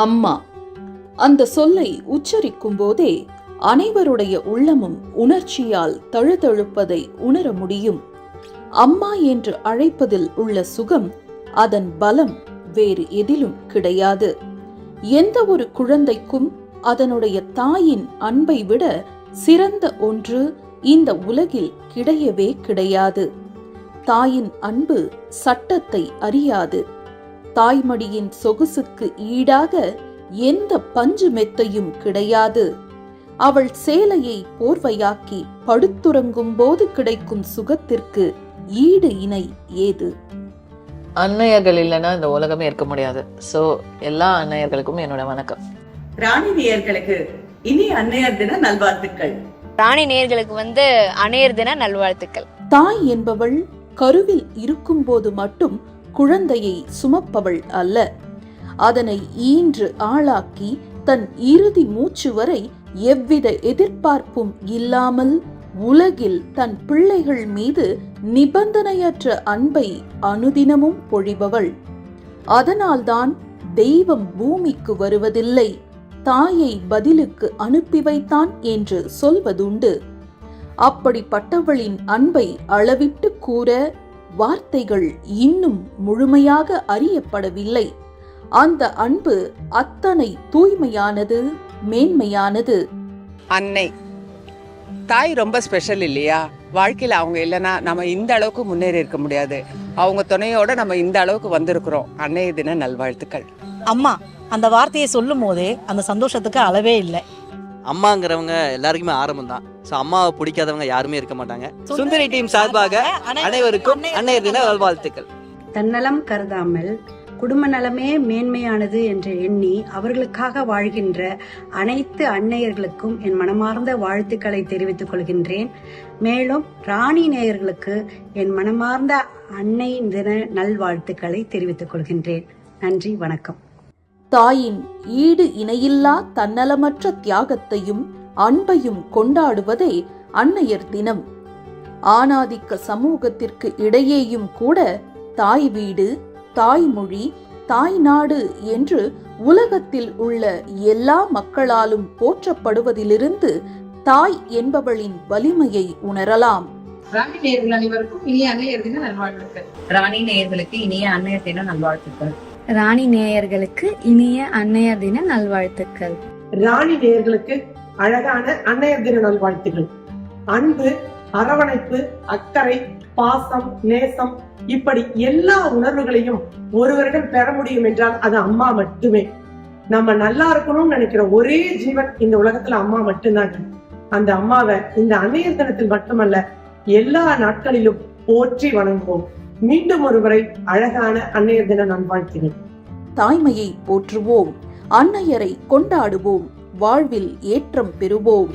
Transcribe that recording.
அம்மா. அந்த சொல்லை உச்சரிக்கும் போதே அனைவருடைய உள்ளமும் உணர்ச்சியால் தழுதழுப்பதை உணர முடியும். அம்மா என்று அழைப்பதில் உள்ள சுகம், அதன் பலம் வேறு எதிலும் கிடையாது. எந்த ஒரு குழந்தைக்கும் அதனுடைய தாயின் அன்பை விட சிறந்த ஒன்று இந்த உலகில் கிடையவே கிடையாது. தாயின் அன்பு சட்டத்தை அறியாது. தாய்மடியின் சொகுசுக்கு ஈடாக எந்த பஞ்சு மெத்தையும் கிடையாது. அவள் சேலையை போர்வையாக்கி படுத்துறங்கும் போது கிடைக்கும் சுகத்திற்கு ஈடு இணை ஏது? அன்னையர்கள் இல்லைன்னா இந்த உலகமே இருக்க முடியாது. சோ எல்லா அன்னையர்களுக்கும் என்னோட வணக்கம். ராணி நேயர்களுக்கு இனி அன்னையர் தின நல்வாழ்த்துக்கள். ராணி நேயர்களுக்கு அன்னையர் தின நல்வாழ்த்துக்கள். தாய் என்பவள் கருவில் இருக்கும் போது மட்டும் குழந்தையை சுமப்பவள் அல்ல. அதனை ஈன்று ஆளாக்கி தன் இறுதி மூச்சு வரை எவ்வித எதிர்பார்ப்பும் இல்லாமல் உலகில் தன் பிள்ளைகள் மீது நிபந்தனையற்ற அன்பை அனுதினமும் பொழிபவள். அதனால்தான் தெய்வம் பூமிக்கு வருவதில்லை, தாயை பதிலுக்கு அனுப்பி வைத்தான் என்று சொல்வதுண்டு. அப்படிப்பட்டவளின் அன்பை அளவிட்டு கூற வார்த்தைகள் இன்னும் முழுமையாக அறியப்படவில்லை. அந்த அன்பு அத்தனை தூய்மையானது, மேன்மையானது. அன்னை தாய் ரொம்ப ஸ்பெஷல் இல்லையா? வாழ்க்கையில் அவங்க இல்லைன்னா நம்ம இந்த அளவுக்கு முன்னேறி இருக்க முடியாது. அவங்க துணையோட நம்ம இந்த அளவுக்கு வந்திருக்கிறோம். அன்னைய தின நல்வாழ்த்துக்கள். அம்மா அந்த வார்த்தையை சொல்லும் போதே அந்த சந்தோஷத்துக்கு அளவே இல்லை. அம்மாங்கிறவங்க எல்லாருக்குமே ஆரம்பம் தான். ஸோ அம்மாவை பிடிக்காதவங்க யாருமே இருக்க மாட்டாங்க. சுந்தரி டீம் சார்பாக அனைவருக்கும் அன்னையர் தின நல்வாழ்த்துக்கள். தன்னலம் கருதாமல் குடும்ப நலமே மேன்மையானது என்று எண்ணி அவர்களுக்காக வாழ்கின்ற அனைத்து அன்னையர்களுக்கும் என் மனமார்ந்த வாழ்த்துக்களை தெரிவித்துக் கொள்கின்றேன். மேலும் ராணி நேயர்களுக்கு என் மனமார்ந்த அன்னை தின நல்வாழ்த்துக்களை தெரிவித்துக் கொள்கின்றேன். நன்றி, வணக்கம். தாயின் ஈடு இணையில்லா தன்னலமற்ற தியாகத்தையும் அன்பையும் கொண்டாடுவதே அன்னையர் தினம். ஆணாதிக்க சமூகத்திற்கு இடையேயும் கூட தாய் வீடு, தாய்மொழி, தாய் நாடு என்று உலகத்தில் உள்ள எல்லா மக்களாலும் போற்றப்படுவதிலிருந்து தாய் என்பவளின் வலிமையை உணரலாம். ராணி நேயர்கள் அனைவருக்கும் இனிய அன்னையர் தின நல்வாழ்த்துக்கள். ராணி நேயர்களுக்கு இனிய அன்னையர் தின நல்வாழ்த்துக்கள். ராணி நேயர்களுக்கு இனிய அன்னையர் தின நல்வாழ்த்துக்கள். ராணி நேயர்களுக்கு அழகான அன்னையர் தின நல்வாழ்த்துக்கள். அன்பு, அரவணைப்பு, அக்கறை, பாசம், நேசம், இப்படி எல்லா உணர்வுகளையும் ஒருவரிடம் பெற முடியும் என்றால் அது அம்மா மட்டுமே. நம்ம நல்லா இருக்கணும்னு நினைக்கிற ஒரே ஜீவன் இந்த உலகத்துல அம்மா மட்டும்தாங்க. அந்த அம்மாவை இந்த அன்னையர் தினத்தில் மட்டுமல்ல, எல்லா நாட்களிலும் போற்றி வணங்குவோம். மீண்டும் ஒருமுறை அழகான அன்னையர் தின நல்வாழ்த்துகள். தாய்மையை போற்றுவோம், அன்னையரை கொண்டாடுவோம், வாழ்வில் ஏற்றம் பெறுவோம்.